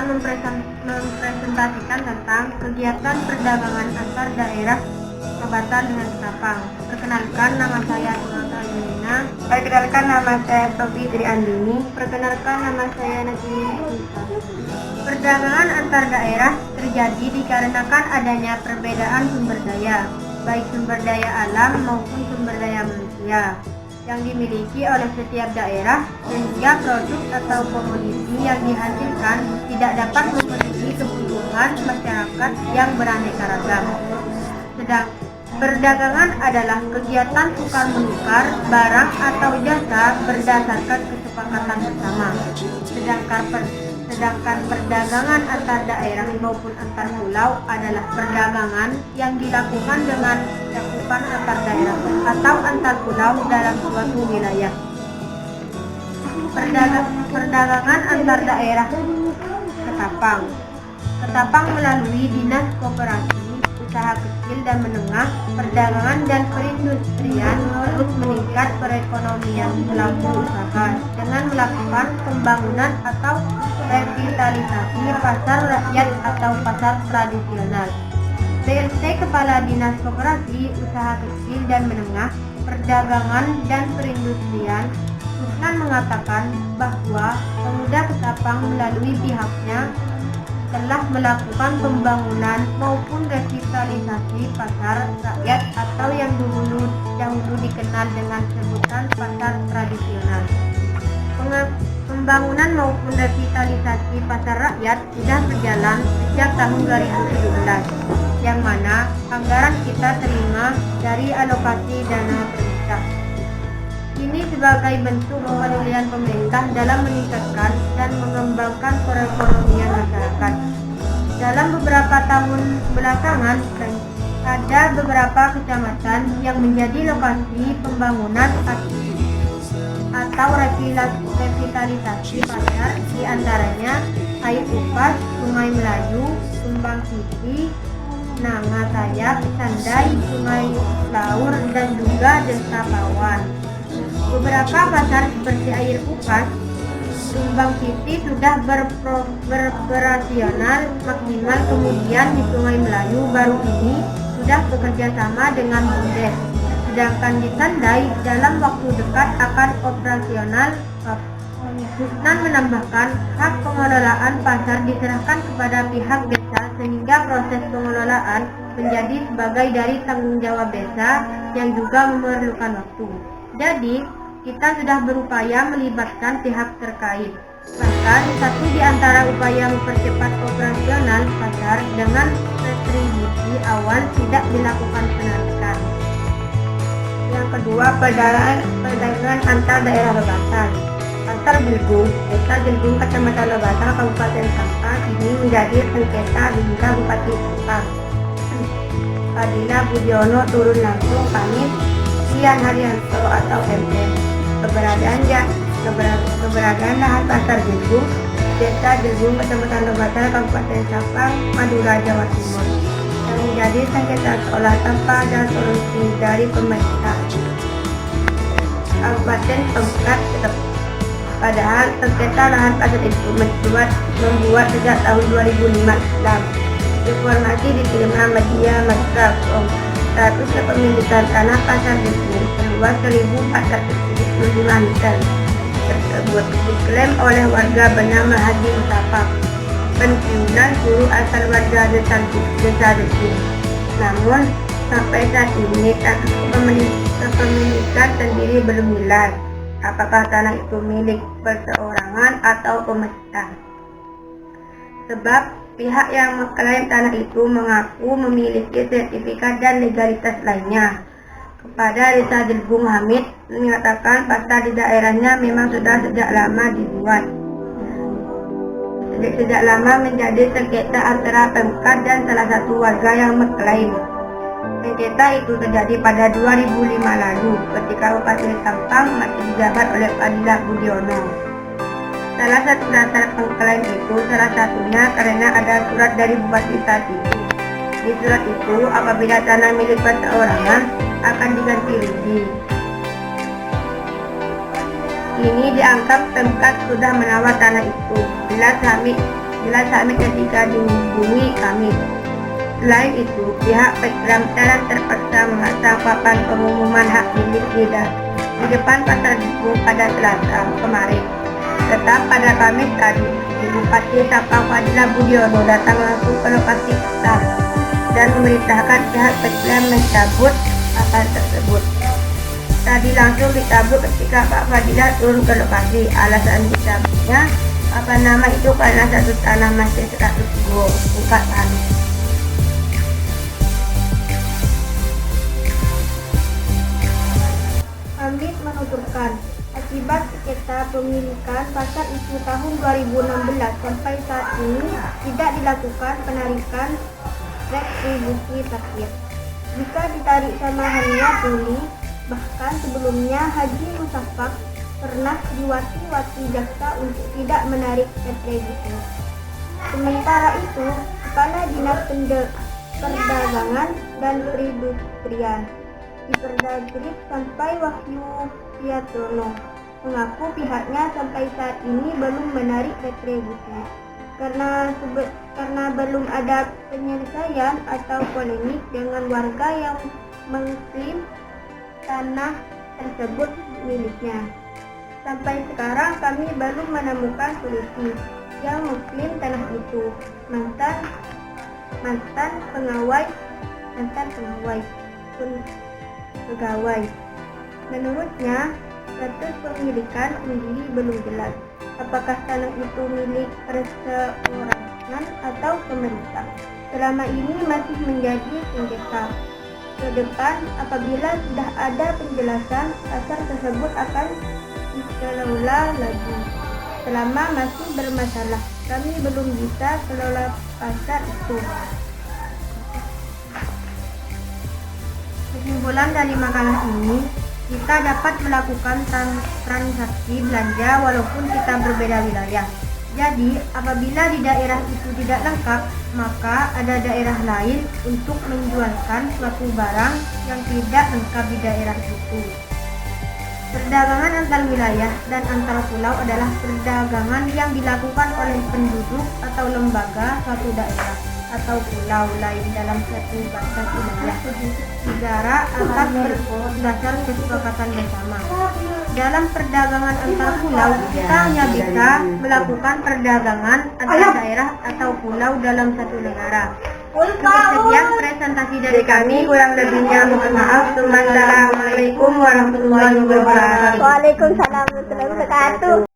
akan mempresentasikan tentang kegiatan perdagangan antar daerah Batam dengan Ketapang. Perkenalkan, nama saya Tunata Yunina. Perkenalkan, nama saya Sofi Tri Andini. Perkenalkan, nama saya Najmi. Perdagangan antar daerah terjadi dikarenakan adanya perbedaan sumber daya, baik sumber daya alam maupun sumber daya manusia yang dimiliki oleh setiap daerah, sehingga produk atau komoditi yang dihasilkan tidak dapat memenuhi kebutuhan masyarakat yang beraneka ragam. Perdagangan adalah kegiatan tukar menukar barang atau jasa berdasarkan kesepakatan bersama. Sedangkan perdagangan antar daerah maupun antar pulau adalah perdagangan yang dilakukan dengan cakupan antar daerah atau antar pulau dalam suatu wilayah. Perdagangan antar daerah Ketapang melalui Dinas Koperasi, Usaha Kecil dan Menengah, Perdagangan dan Perindustrian terus meningkat perekonomian pelaku usaha dengan melakukan pembangunan atau revitalisasi pasar rakyat atau pasar tradisional. PLT Kepala Dinas Koperasi, Usaha Kecil dan Menengah, Perdagangan dan Perindustrian Kusnan mengatakan bahwa Pemuda Ketapang melalui pihaknya telah melakukan pembangunan maupun revitalisasi pasar rakyat atau yang dahulu dikenal dengan sebutan pasar tradisional. Pembangunan maupun revitalisasi pasar rakyat sudah berjalan sejak tahun 2017, yang mana anggaran kita terima dari alokasi dana pemerintah. Ini sebagai bentuk kepedulian pemerintah dalam meningkatkan dan mengembangkan perekonomian masyarakat. Dalam beberapa tahun belakangan, ada beberapa kecamatan yang menjadi lokasi pembangunan atau revitalisasi pasar, di antaranya Air Upas, Sungai Melayu, Sumbang Siti, Nanga Sayap, Sandai, Sungai Laur, dan juga Desa Pawan. Beberapa pasar seperti Air Upas, Sumbang Siti sudah beroperasional maksimal, kemudian di Sungai Melayu baru ini sudah bekerja sama dengan BUMDes. Sedangkan di Sandai dalam waktu dekat akan operasional. Kusnan menambahkan, hak pengelolaan pasar diserahkan kepada pihak desa sehingga proses pengelolaan menjadi sebagai dari tanggung jawab desa yang juga memerlukan waktu. Jadi, kita sudah berupaya melibatkan pihak terkait. Bahkan, satu di antara upaya mempercepat operasional pasar dengan retribusi awal tidak dilakukan penarikan. Yang kedua, perdagangan antar daerah Lebatan. Pasar Gelgung, Desa Gelgung, Kecamatan Lebatan, Kabupaten Sampang ini menjadi sengketa hingga Bupati Sampang Fadila Budiono turun langsung pamit Ian Haryanto atau MM. Keberadaan lahan Pasar Gelgung, Desa Gelgung, Kecamatan Lebatan, Kabupaten Sampang, Madura, Jawa Timur, yang menjadi sengketa seolah tanpa ada solusi dari pemerintah Kabupaten Pemkat. Padahal sengketa lahan pasar itu membuat sejak tahun 2005 silam. Informasi diterima media Masyarakat. Status kepemilikan tanah Pasar Gelgung seluas 1.475 meter tersebut diklaim oleh warga bernama Haji Mustafa, pensiunan guru asal warga Desa Gelgung. Namun sampai saat ini kepemilikan sendiri belum jelas apakah tanah itu milik perseorangan atau pemerintah. Sebab pihak yang mengklaim tanah itu mengaku memiliki sertifikat dan legalitas lainnya. Kepada Desa Gelgung, Hamid mengatakan pasar di daerahnya memang sudah sejak lama dibuat. Sejak lama menjadi sengketa antara Pemkat dan salah satu warga yang mengklaim. Sengketa itu terjadi pada 2005 lalu ketika Bupati Sampang masih dijabat oleh Fadila Budiono. Salah satu dasar pengklaim itu salah satunya karena ada surat dari Bupati saat itu. Di surat itu, apabila tanah milik perseorangan akan diganti rugi. Ini dianggap Pemkat sudah menawar tanah itu. Jelas Hamid jelas kami ketika dihubungi kami. Selain itu, pihak Pekram telah terpaksa memasang papan pengumuman hak milik di depan pasar Dipo pada Selasa kemarin. Tetap pada Kamis tadi, Bupati Sapang Fadila Budiono datang langsung ke lokasi pasar dan memerintahkan pihak Pekram mencabut papan tersebut. Tadi langsung dicabut ketika Pak Fadila turun ke lokasi. Alasan dicabutnya apa nama itu karena satu tanah masih 100 go, ungkap kami. Hamid menuturkan, akibat sengketa pemilikan pasar itu tahun 2016 sampai saat ini tidak dilakukan penarikan retribusi parkir. Jika ditarik sama halnya puli, bahkan sebelumnya Haji Musafak pernah diwati-wati jaksa untuk tidak menarik retribusi. Sementara itu, Kepala Dinas Perdagangan dan Perindustrian di Perdagri sampai Wahyu Yatono mengaku pihaknya sampai saat ini belum menarik retribusi karena belum ada penyelesaian atau polemik dengan warga yang mengklaim tanah tersebut miliknya. Sampai sekarang kami belum menemukan solusi yang mengklaim tanah itu. Mantan pegawai. Menurutnya, status pemilikan sendiri belum jelas. Apakah tanah itu milik perseorangan atau pemerintah? Selama ini masih menjadi sengketa. Ke depan, apabila sudah ada penjelasan, pasar tersebut akan dikelola lagi. Selama masih bermasalah, kami belum bisa kelola pasar itu. Kesimpulan dari makalah ini, kita dapat melakukan transaksi belanja walaupun kita berbeda wilayah. Jadi, apabila di daerah itu tidak lengkap, maka ada daerah lain untuk menjualkan suatu barang yang tidak lengkap di daerah itu. Perdagangan antar wilayah dan antar pulau adalah perdagangan yang dilakukan oleh penduduk atau lembaga suatu daerah atau pulau lain dalam satu batas wilayah negara atas berdasar kesepakatan bersama. Dalam perdagangan antar pulau, kita hanya bisa melakukan perdagangan antar daerah atau pulau dalam satu negara. Sekian presentasi dari kami, kurang lebihnya mohon maaf. Assalamualaikum warahmatullahi wabarakatuh. Waalaikumsalam warahmatullahi wabarakatuh.